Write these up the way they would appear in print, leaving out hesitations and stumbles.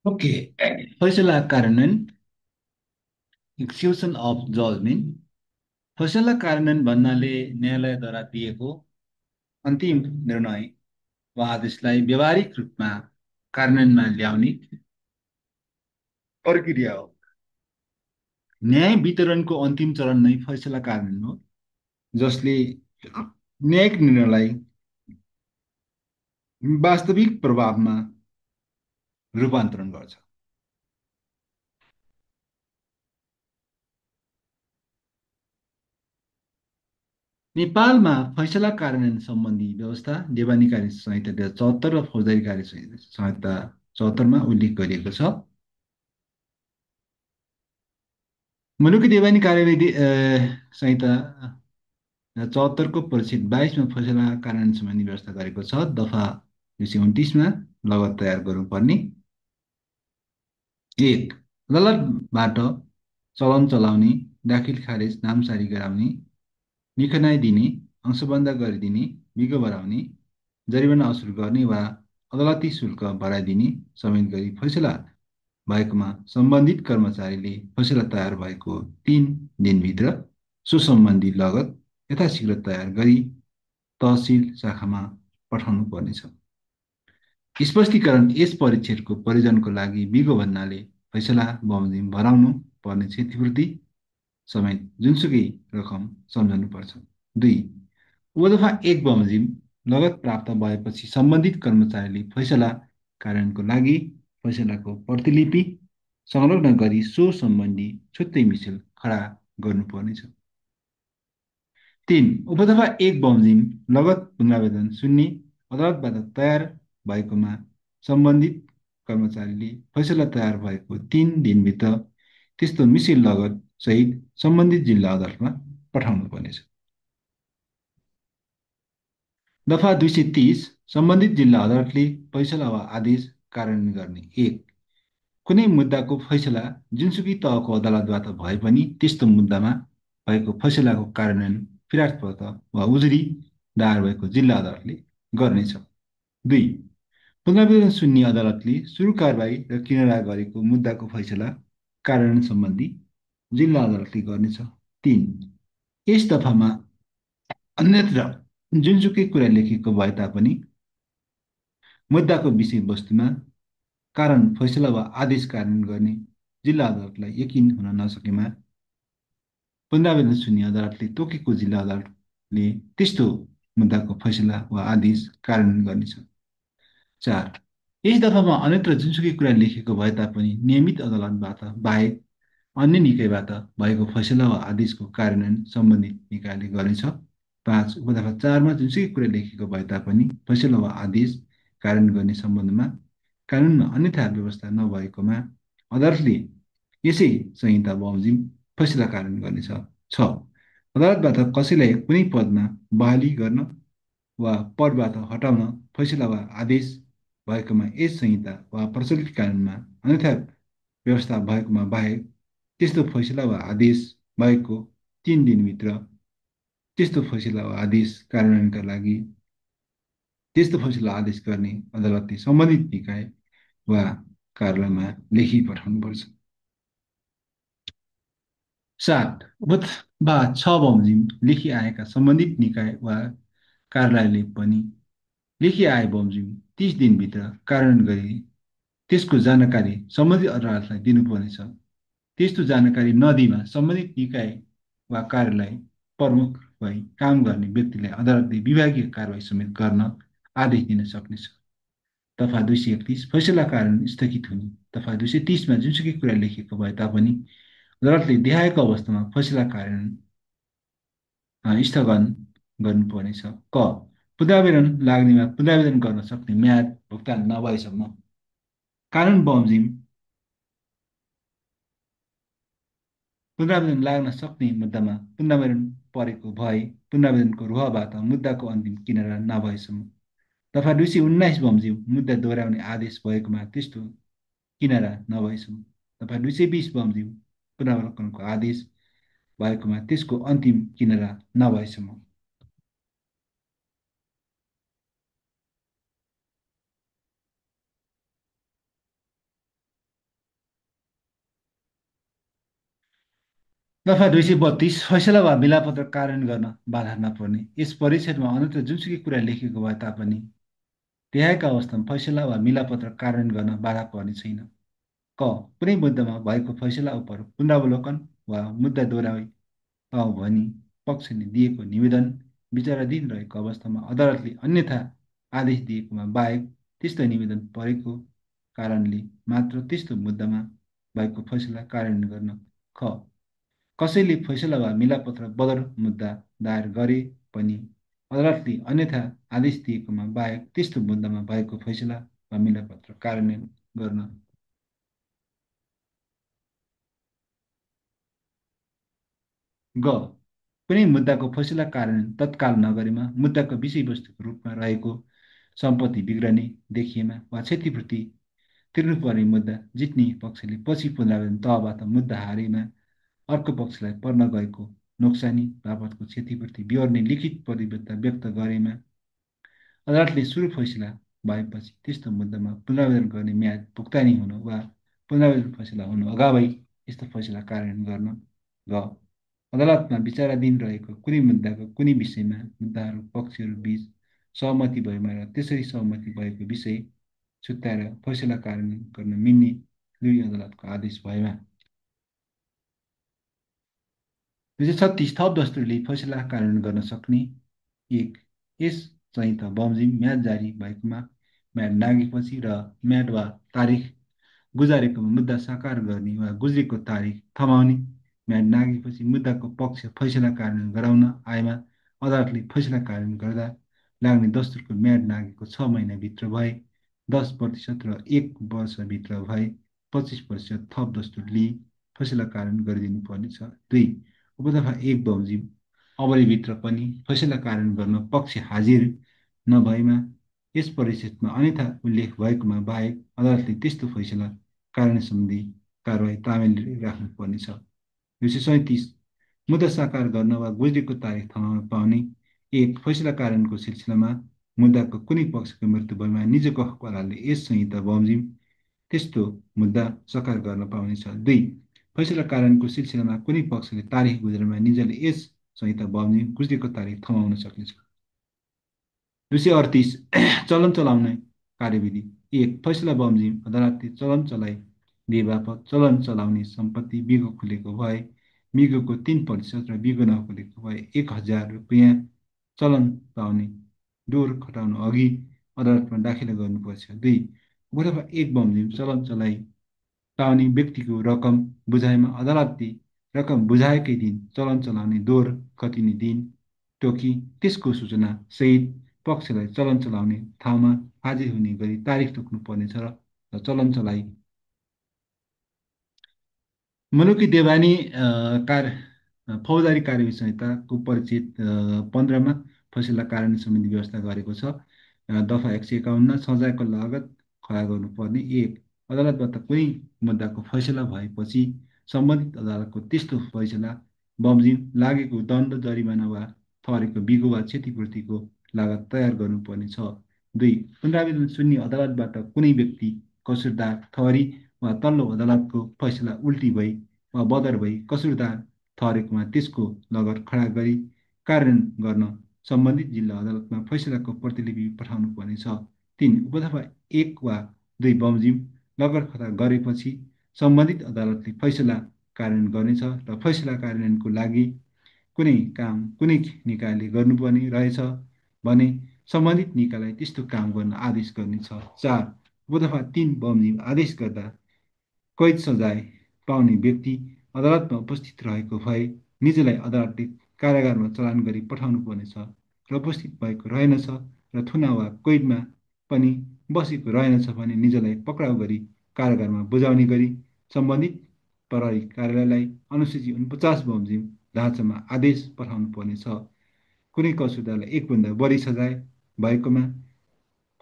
Okay फैसला कार्यान्वयन एक्सक्युसन of judgement फैसला कार्यान्वयन भन्नाले न्यायालयद्वारा दिएको अन्तिम निर्णय वा आदेशलाई व्यावहारिक रूपमा कार्यान्वयनमा ल्याउने प्रक्रिया हो। न्याय वितरणको अन्तिम चरण नै फैसला कार्यान्वयन हो, जसले न्यायिक निर्णयलाई वास्तविक प्रभावमा रूपान्तरण गर्छ। नेपालमा फैसला कार्यान्वयन सम्बन्धी व्यवस्था देवानी कार्य संहिता 2074 र फौजदारी कार्य संहिता 74 मा उल्लेख गरिएको छ। मुलुकी देवानी कार्यविधि संहिता 74 को परिच्छेद 22 मा फैसला कार्यान्वयन सम्बन्धी व्यवस्था गरेको छ। दफा 229 मा लगत तयार गर्नुपर्ने। एक, अदालतबाट चलन चलाउने, दाखिल खारेज नामसारी गराउने, निखनाइ दिने, अंशबन्द गरिदिने, बिगो बढाउने, जरिवाना असुल गर्ने वा अदालती शुल्क बढाइदिने समेत गरी फैसला भएकोमा सम्बन्धित कर्मचारीले फैसला तयार भएको 3 दिनभित्र सो सम्बन्धी लगत यथाशीघ्र तयार गरी तहसिल शाखामा पठाउनु पर्नेछ। स्पष्टीकरण यस परीक्षणको प्रयोजनको लागि बिगो भन्नाले फैसला बमोजिम भराउनु पर्ने क्षतिपूर्ति समेत जुनसुकै रकम सम्झनुपर्छ। 2, उपदफा 1 बमोजिम लगत प्राप्त भएपछि सम्बन्धित कर्मचारीले फैसला कार्यान्वयनको लागि फैसलाको प्रतिलिपि संलग्न गरी सो सम्बन्धी छुट्टै मिसेल खडा गर्नुपर्नेछ। 3, उपदफा 1 बमोजिम लगत पुनरावेदन शून्य अदालतबाट तयार भएकोमा सम्बन्धित कर्मचारीले फैसला तयार भएको 3 दिनभित्र त्यस्तो मिसिल लगत सहित सम्बन्धित जिल्ला अदालतमा पठाउनु पर्नेछ। दफा 230 सम्बन्धित जिल्ला अदालतले फैसला वा आदेश कार्यान्वयन गर्ने। 1, कुनै मुद्दाको फैसला जुनसुकै तहको अदालतबाट भए पनि त्यस्तो मुद्दामा भएको फैसलाको कार्यान्वयन फिरातपूर्वक वा उजुरी दायर भएको जिल्ला अदालतले गर्नेछ। 2, पुनरावेदन शून्य अदालतले सुरु कारबाही र किनारा गरेको मुद्दाको फैसला कार्यान्वयन सम्बन्धी जिल्ला अदालतले गर्नेछ। 3, यस दफामा अन्यत्र जुनसुकै कुरा लेखिएको भए तापनि मुद्दाको विषयवस्तुमा कारण फैसला वा आदेश कार्यान्वयन गर्ने जिल्ला अदालतलाई यकिन हुन नसकेमा पुनरावेदन शून्य अदालतले तोकेको जिल्ला अदालतले त्यस्तो मुद्दाको फैसला वा आदेश कार्यान्वयन गर्नेछ। 4, यस दफामा अन्यत्र जुनसुकै कुरा लेखेको भए तापनि नियमित अदालतबाट बाहेक अन्य निकायबाट भएको फैसला वा आदेशको कार्यान्वयन सम्बन्धित निकायले गर्नेछ। 5, उपदफा 4 मा जुनसुकै कुरा लेखेको भए तापनि फैसला वा आदेश कार्यान्वयन गर्ने सम्बन्धमा कानुनमा अन्यथा व्यवस्था नभएकोमा अदालतले यसै संहिता बमोजिम फैसला कार्यान्वयन गर्नेछ। 6, अदालतबाट कसैलाई कुनै पदमा बहाली गर्न वा पदबाट हटाउन फैसला वा आदेश भएकोमा यस संहिता वा प्रचलित कानुनमा अन्यथा व्यवस्था भएकोमा बाहेक त्यस्तो फैसला वा आदेश भएको 3 दिनभित्र त्यस्तो फैसला वा आदेश कार्यान्वयनका लागि त्यस्तो फैसला आदेश गर्ने अदालतले सम्बन्धित निकाय वा कार्यालयमा लेखी पठाउनुपर्छ। 7, उपदफा 6 बमोजिम लेखी आएका सम्बन्धित निकाय वा कार्यालयले पनि लेखी आए बमोजिम 30 दिनभित्र कार्यान्वयन गरी त्यसको जानकारी सम्बन्धित अदालतलाई दिनुपर्नेछ। त्यस्तो जानकारी नदिएमा सम्बन्धित निकाय वा कार्यालय प्रमुख भई काम गर्ने व्यक्तिलाई अदालतले विभागीय कारबाही समेत गर्न आदेश दिन सक्नेछ। दफा 231 फैसला कार्यान्वयन स्थगित हुने। दफा 230 मा जुनसुकै कुरा लेखिएको भए तापनि अदालतले देखाएको अवस्थामा फैसला कार्यान्वयन स्थगन गर्नुपर्नेछ। क, पुनरावेदन लाग्नेमा पुनरावेदन गर्न सक्ने म्याद भुक्तान नभएसम्म कानुन बमोजिम पुनरावेदन लाग्न सक्ने मुद्दामा पुनरावेदन परेको भए पुनरावेदनको रुहबाट मुद्दाको अन्तिम किनारा नभएसम्म। दफा 219 बमोजिम मुद्दा दोहोऱ्याउने आदेश भएकोमा त्यस्तो किनारा नभएसम्म। दफा 220 बमोजिम पुनरावलोकनको आदेश भएकोमा त्यसको अन्तिम किनारा नभएसम्म। दफा 232 फैसला वा मिलापत्र कार्यान्वयन गर्न बाधा नपर्ने। यस परिच्छेदमा अन्यत्र जुनसुकै कुरा लेखिएको भए तापनि त्यहाँका अवस्थामा फैसला वा मिलापत्र कार्यान्वयन गर्न बाधा पर्ने छैन। क कुनै मुद्दामा भएको फैसला उप पुनरावलोकन वा मुद्दा दोहोऱ्याइ भनी पक्षले दिएको निवेदन विचाराधीन रहेको अवस्थामा अदालतले अन्यथा आदेश दिएकोमा बाहेक त्यस्तो निवेदन परेको कारणले मात्र त्यस्तो मुद्दामा भएको फैसला कार्यान्वयन गर्न। ख कसैले फैसला वा मिलापत्र बदर मुद्दा दायर गरे पनि अदालतले अन्यथा आदेश दिएकोमा बाहेक त्यस्तो मुद्दामा भएको फैसला वा मिलापत्र कार्यान्वयन गर्न। ग कुनै मुद्दाको फैसला कार्यान्वयन तत्काल नगरेमा मुद्दाको विषयवस्तुको रूपमा रहेको सम्पत्ति बिग्रने देखिएमा वा क्षतिपूर्ति तिर्नुपर्ने मुद्दा जित्ने पक्षले पछि पुनरावेदन तहबाट मुद्दा हारेमा अर्को पक्षलाई पर्न गएको नोक्सानी बापतको क्षतिपूर्ति बिहोर्ने लिखित प्रतिबद्धता व्यक्त गरेमा अदालतले सुरु फैसला भएपछि त्यस्तो मुद्दामा पुनरावेदन गर्ने म्याद भुक्तानी हुनु वा पुनरावेदन फैसला हुनु अगावै यस्तो फैसला कार्यान्वयन गर्न। ग अदालतमा विचाराधीन रहेको कुनै मुद्दाको कुनै विषयमा मुद्दाहरू पक्षहरू बीच सहमति भएमा र त्यसरी सहमति भएको विषय छुट्याएर फैसला कार्यान्वयन गर्न मिल्ने दुई अदालतको आदेश भएमा। 236 थप दस्तुरले फैसला कार्यान्वयन गर्न सक्ने। एक यस चाहिँ त बमोजिम म्याद जारी भएकोमा म्याद नागेपछि र म्याद वा तारिख गुजारेकोमा मुद्दा साकार गर्ने वा गुज्रेको तारिख थमाउने म्याद नागेपछि मुद्दाको पक्ष फैसला कार्यान्वयन गराउन आएमा अदालतले फैसला कार्यान्वयन गर्दा लाग्ने दस्तुरको म्याद नागेको 6 महिनाभित्र भए 10% र 1 वर्षभित्र भए 25% थप दस्तुर लिई फैसला कार्यान्वयन गरिदिनु पर्नेछ। दुई उपदफा 1 बमोजिम अवधिभित्र पनि फैसला कार्यान्वयन गर्न पक्ष हाजिर नभएमा यस परिच्छेदमा अन्यथा उल्लेख भएकोमा बाहेक अदालतले त्यस्तो फैसला कार्यान्वयन सम्बन्धी कारवाही तामेल राख्नु पर्नेछ। 237 मुद्दा साकार गर्न वा गुज्रेको तारिख थमाउन पाउने। एक फैसला कार्यान्वयनको सिलसिलामा मुद्दाको कुनै पक्षको मृत्यु भएमा निजको हकवालाले यस संहिता बमोजिम त्यस्तो मुद्दा साकार गर्न पाउनेछ। दुई फैसला कार्यान्वयनको सिलसिलामा कुनै पक्षले तारिख गुज्रेमा निजले यस संहिता बमोजिम गुज्रेको तारिख थमाउन सक्नेछ। 238 चलन चलाउने कार्यविधि। एक फैसला बमोजिम अदालतले चलन चलाइ दिए बापत चलन चलाउने सम्पत्ति बिगो खुलेको भए बिगोको 3% र बिगो नखुलेको भए 1,000 रुपियाँ चलन पाउने डोर खटाउनु अघि अदालतमा दाखिला गर्नुपर्छ। दुई उपदफा 1 बमोजिम चलन चलाइ पाउने व्यक्तिको रकम बुझाएमा अदालतले रकम बुझाएकै दिन चलन चलाउने दौर कतिने दिन तोकी त्यसको सूचना सहित पक्षलाई चलन चलाउने ठाउँमा हाजिर हुने गरी तारिख तोक्नु पर्नेछ र चलन चलाइ मुलुकी देवानी फौजदारी कार्यविधि संहिताको परिचित 15मा फैसला कार्यान्वयन सम्बन्धी व्यवस्था गरेको छ। दफा 151 सजायको लागत खडा गर्नुपर्ने। एक अदालतबाट कुनै मुद्दाको फैसला भएपछि सम्बन्धित अदालतको त्यस्तो फैसला बमोजिम लागेको दण्ड जरिमाना वा ठहरेको बिगो वा क्षतिपूर्तिको लागत तयार गर्नुपर्ने छ। दुई पुनरावेदन सुन्ने अदालतबाट कुनै व्यक्ति कसुरदार ठहरी वा तल्लो अदालतको फैसला उल्टी भई वा बदर भई कसुरदार ठहरेकोमा त्यसको लगत खडा गरी कार्यान्वयन गर्न सम्बन्धित जिल्ला अदालतमा फैसलाको प्रतिलिपि पठाउनु पर्नेछ। तीन उपदफा 1 वा 2 बमोजिम लगत खडा गरेपछि सम्बन्धित अदालतले फैसला कार्यान्वयन गर्नेछ र फैसला कार्यान्वयनको लागि कुनै काम कुनै निकायले गर्नुपर्ने रहेछ भने सम्बन्धित निकायलाई त्यस्तो काम गर्न आदेश गर्नेछ। चार उपदफा 3 बमोजिम आदेश गर्दा कैद सजाय पाउने व्यक्ति अदालतमा उपस्थित रहेको भए निजलाई अदालतले कारागारमा चलान गरी पठाउनु पर्नेछ र उपस्थित भएको रहेनछ र थुना वा कैदमा पनि बसेको रहेनछ भने निजलाई पक्राउ गरी कारागारमा बुझाउने गरी सम्बन्धित प्रहरी कार्यालयलाई अनुसूची 49 बमोजिम ढाँचामा आदेश पठाउनु पर्नेछ। कुनै कसुरदारलाई एकभन्दा बढी सजाय भएकोमा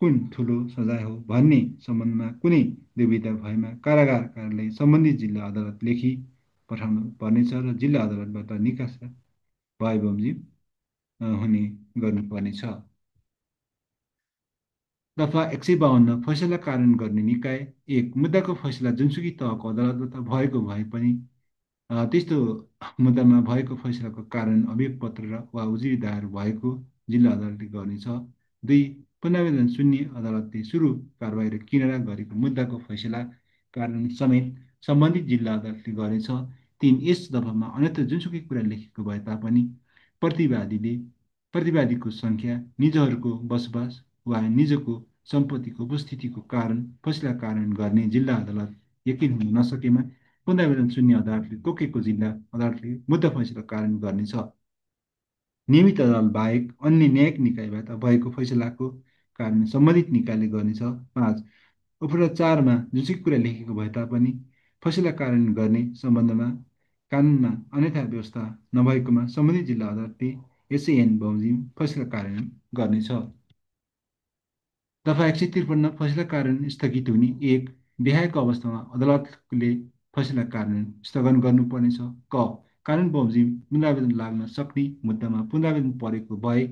कुन ठुलो सजाय हो भन्ने सम्बन्धमा कुनै दुविधा भएमा कारागार कार्यालय सम्बन्धित जिल्ला अदालत लेखी पठाउनु पर्नेछ र जिल्ला अदालतबाट निकास भए बमोजिम हुने गर्नुपर्नेछ। दफा 152 फैसला कार्यान्वयन गर्ने निकाय। एक मुद्दाको फैसला जुनसुकै तहको अदालतबाट भएको भए पनि त्यस्तो मुद्दामा भएको फैसलाको कारण अभियोग पत्र वा उजुरी दायर भएको जिल्ला अदालतले गर्नेछ। दुई, पुनरावेदन सुन्ने अदालतले सुरु कारवाही र किनारा गरेको मुद्दाको फैसला कारण समेत सम्बन्धित जिल्ला अदालतले गर्नेछ। तिन, यस दफामा अन्यत्र जुनसुकै कुरा लेखेको भए तापनि प्रतिवादीले प्रतिवादीको सङ्ख्या, निजहरूको बसोबास वा निजको सम्पत्तिको उपस्थितिको कारण फैसला कारण गर्ने जिल्ला अदालत यकिन हुन नसकेमा पुनरावेदन सुन्ने अदालतले तोकेको जिल्ला अदालतले मुद्दा फैसला कारण गर्नेछ। नियमित अदालत बाहेक अन्य न्यायिक निकायबाट भएको फैसलाको कारण सम्बन्धित निकायले गर्नेछ। पाँच, उपरोक्त चारमा जुनसुकै कुरा लेखेको भए तापनि फैसला कारण गर्ने सम्बन्धमा कानुनमा अन्यथा व्यवस्था नभएकोमा सम्बन्धित जिल्ला अदालतले एसएएन बमोजिम फैसला कारण गर्नेछ। दफा 153 फैसला कारण स्थगित हुने एक, देखाएको अवस्थामा अदालतले फैसला कारण स्थगन गर्नुपर्नेछ। क, कानुन बमोजिम पुनरावेदन लाग्न सक्ने मुद्दामा पुनरावेदन परेको भए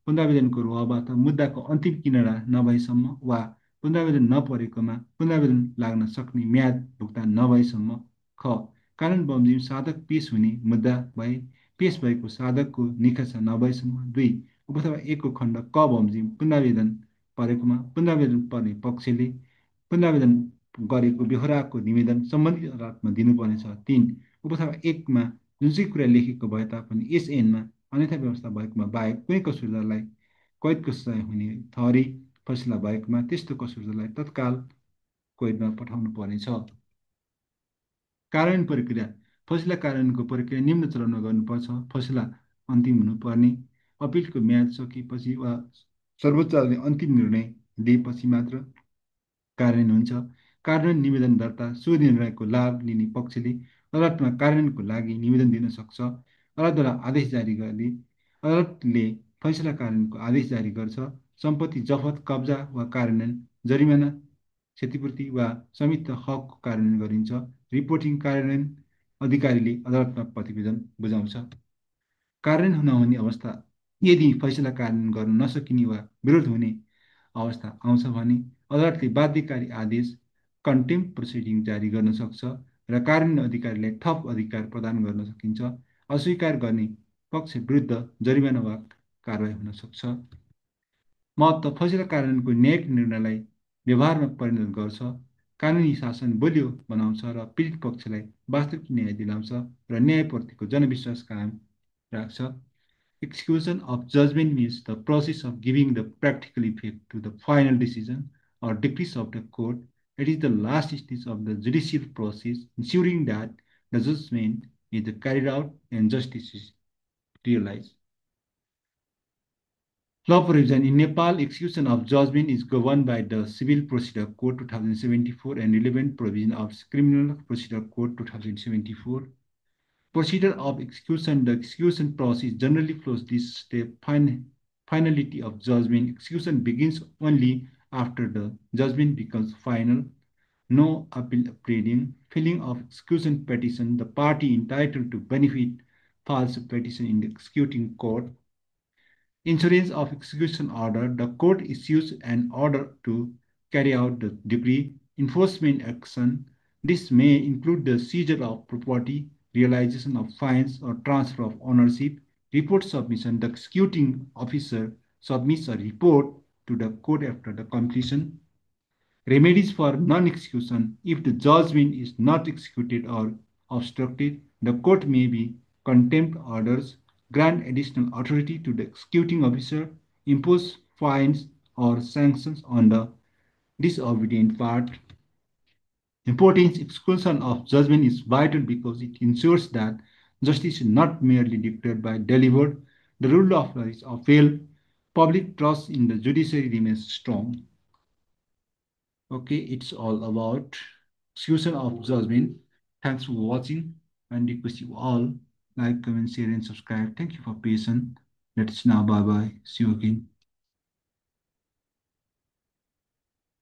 पुनरावेदनको रुवाबाट मुद्दाको अन्तिम किनारा नभएसम्म वा पुनरावेदन नपरेकोमा पुनरावेदन लाग्न सक्ने म्याद भुक्तान नभएसम्म। ख, कानुन बमोजिम साधक पेश हुने मुद्दा भए पेश भएको साधकको निकासा नभएसम्म। दुई, उप अथवा एकको खण्ड क बमोजिम पुनरावेदन परेकोमा पुनरावेदन पर्ने पक्षले पुनरावेदन गरेको बेहोराको निवेदन सम्बन्धित अदालतमा दिनुपर्नेछ। तिन, उप अथवा एकमा जुनसुकै कुरा लेखेको भए तापनि एसएनमा अन्यथा व्यवस्था भएकोमा बाहेक कुनै कसुरदारलाई कैदको सजाय हुने थरी फैसला भएकोमा त्यस्तो कसुरदारलाई तत्काल कैदमा पठाउनु पर्नेछ। कार्यान्वयन प्रक्रिया, फैसला कार्यान्वयनको प्रक्रिया निम्न चरणमा गर्नुपर्छ। फैसला अन्तिम हुनुपर्ने, अपिलको म्याद सकिएपछि वा सर्वोच्च अदालतले अन्तिम निर्णय दिएपछि मात्र कार्यान्वयन हुन्छ। कार्यान्वयन निवेदन दर्ता, सो निर्णयको लाभ लिने पक्षले अदालतमा कार्यान्वयनको लागि निवेदन दिन सक्छ। अदालतद्वारा आदेश जारी गर्ने, अदालतले फैसला कार्यान्वयनको आदेश जारी गर्छ। सम्पत्ति जफत, कब्जा वा कार्यान्वयन, जरिमाना, क्षतिपूर्ति वा संयुक्त हकको कार्यान्वयन गरिन्छ। रिपोर्टिङ, कार्यान्वयन अधिकारीले अदालतमा प्रतिवेदन बुझाउँछ। कार्यान्वयन नहुने अवस्था, यदि फैसला कार्यान्वयन गर्न नसकिने वा विरोध हुने अवस्था आउँछ भने अदालतले बाध्यकारी आदेश कन्टेम्प्ट प्रोसिडिङ जारी गर्न सक्छ र कार्यान्वयन अधिकारीलाई थप अधिकार प्रदान गर्न सकिन्छ। अस्वीकार गर्ने पक्ष विरुद्ध जरिमाना वा कारवाही हुन सक्छ। महत्त्व, फैसला कार्यान्वयनको न्यायिक निर्णयलाई व्यवहारमा परिणत गर्छ, कानुनी शासन बलियो बनाउँछ र पीडित पक्षलाई वास्तविक न्याय दिलाउँछ र न्यायप्रतिको जनविश्वास कायम राख्छ। Execution of judgment means the process of giving the practical effect to the final decision or decrees of the court. It is the last stage of the judicial process, ensuring that the judgment is carried out and justice is realized. Law provision in Nepal, execution of judgment is governed by the Civil Procedure Code 2074 and relevant provision of Criminal Procedure Code 2074. Procedure of execution, the execution process generally follows this step. Finality of judgment, execution begins only after the judgment becomes final. No appeal pleading. Filing of execution petition, the party entitled to benefit files a petition in the executing court. Insurance of execution order, the court issues an order to carry out the decree. Enforcement action, this may include the seizure of property, realization of fines, or transfer of ownership. Report submission, the executing officer submits a report to the court after the completion. Remedies for non-execution, if the judgment is not executed or obstructed, the court may be contempt orders, grant additional authority to the executing officer, impose fines or sanctions on the disobedient part. Importance, execution of judgment is vital because it ensures that justice is not merely declared but delivered. The rule of law is upheld. Public trust in the judiciary remains strong. Okay, it's all about execution of judgment. Thanks for watching and request you all like, comment, share, and subscribe. Thank you for patience. Let's now bye bye. See you again.